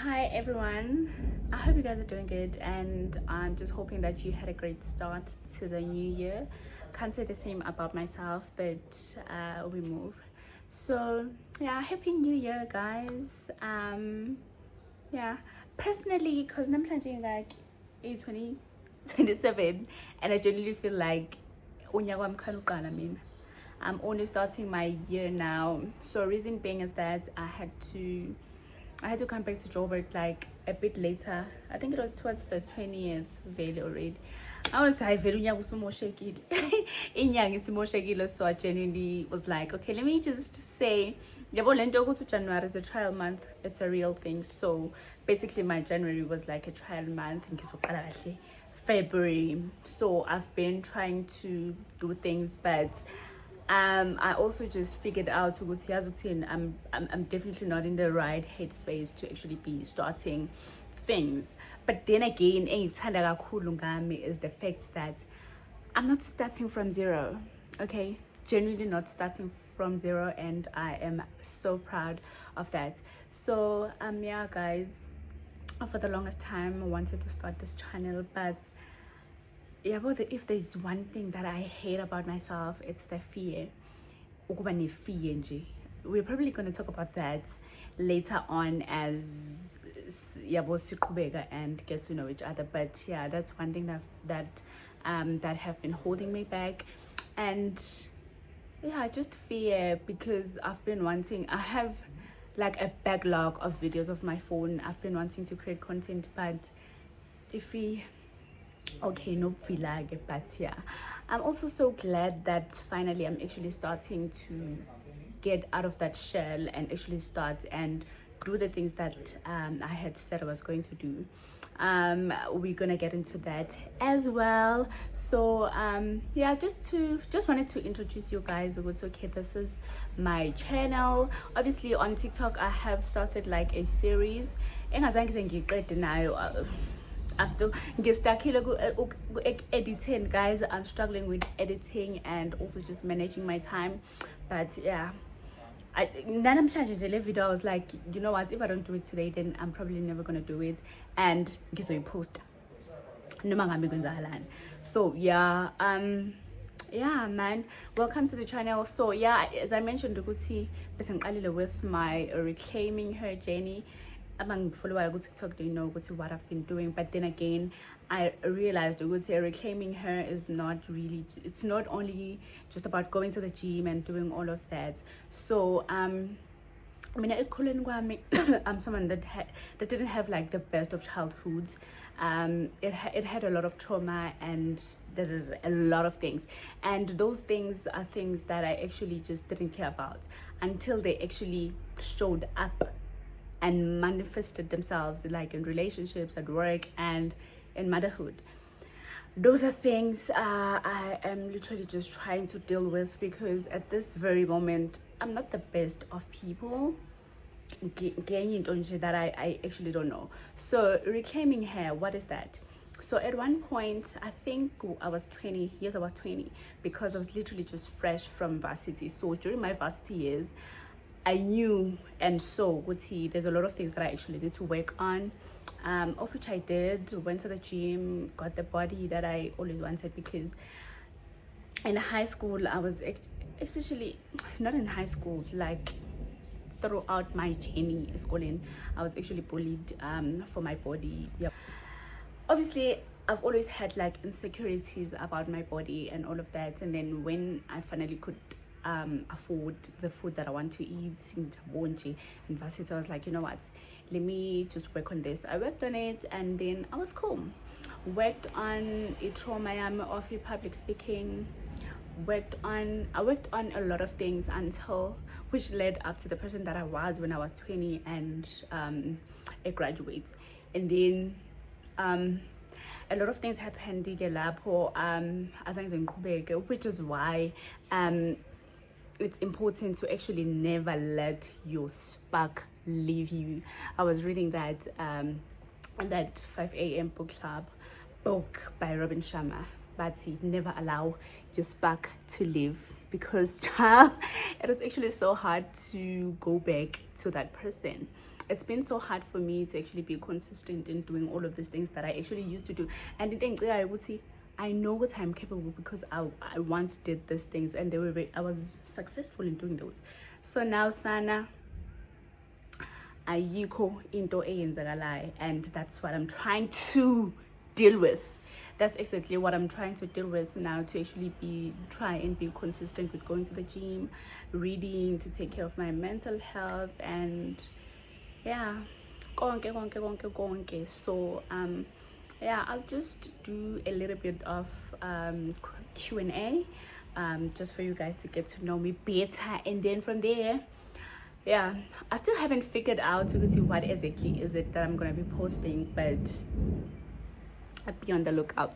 Hi everyone, I hope you guys are doing good, and I'm just hoping that you had a great start to the new year. Can't say the same about myself, but we move. So yeah, happy new year guys. Yeah, personally, because I'm changing like 2027, and I genuinely feel like unyaka wami khanya uqala mina. I'm only starting my year now, so reason being is that I had to come back to Joburg like a bit later. I think it was towards the 20th veil already. I was like, inyanga isimoshekile, so I genuinely was like, okay, let me just say, January is a trial month. It's a real thing. So basically, my January was like a trial month. February. So I've been trying to do things, but I also just figured out I'm definitely not in the right headspace to actually be starting things. But then again, engithanda kakhulu ngami is the fact that I'm not starting from zero. Okay, genuinely not starting from zero, and I am so proud of that. So yeah guys, for the longest time I wanted to start this channel, but yeah, but if there's one thing that I hate about myself, it's the fear. We're probably going to talk about that later on as and get to know each other. But yeah, that's one thing that have been holding me back. And yeah, just fear, because I have like a backlog of videos of my phone. I've been wanting to create content, but if we okay, no flag, but yeah, I'm also so glad that finally I'm actually starting to get out of that shell and actually start and do the things that I had said I was going to do. We're gonna get into that as well. So yeah, just wanted to introduce you guys. It's okay, this is my channel. Obviously on TikTok I have started like a series. I'm still get stuck here editing, guys. I'm struggling with editing and also just managing my time. But yeah, I'm changing the video. I was like, you know what, if I don't do it today, then I'm probably never gonna do it, and get a post. So yeah, yeah man, welcome to the channel. So yeah, as I mentioned, with my reclaiming her journey. Among follower go TikTok, they know what I've been doing. But then again, I realized reclaiming her is not really, it's not only just about going to the gym and doing all of that. So I mean, I'm someone that didn't have like the best of childhoods. It had a lot of trauma and a lot of things, and those things are things that I actually just didn't care about until they actually showed up and manifested themselves, like in relationships, at work, and in motherhood. Those are things I am literally just trying to deal with, because at this very moment I'm not the best of people that I actually don't know. So reclaiming her, what is that? So at one point, I think I was 20. Yes, I was 20, because I was literally just fresh from varsity. So during my varsity years, I knew and saw there's a lot of things that I actually need to work on, of which I did. Went to the gym, got the body that I always wanted, because in high school I was especially not in high school, like throughout my journey schooling, I was actually bullied for my body. Yeah, obviously I've always had like insecurities about my body and all of that, and then when I finally could afford the food that I want to eat in varsity, I was like, you know what, let me just work on this. I worked on it, and then I was cool. Worked on a trauma of public speaking. I worked on a lot of things, until which led up to the person that I was when I was 20 and a graduate. And then a lot of things happened, which is why it's important to actually never let your spark leave you. I was reading that that 5 a.m. book club book by Robin Sharma, but he never allow your spark to leave, because child, it is actually so hard to go back to that person. it's been so hard for me to actually be consistent in doing all of these things that I actually used to do. And I know what I'm capable because I once did these things and I was successful in doing those. So now sana ayikho into eyenzakalayo, and that's what I'm trying to deal with. That's exactly what I'm trying to deal with now, to actually try and be consistent with going to the gym, reading, to take care of my mental health, and yeah, konke. So yeah, I'll just do a little bit of Q&A, just for you guys to get to know me better, and then from there, yeah, I still haven't figured out what exactly is it that I'm gonna be posting, but I'll be on the lookout.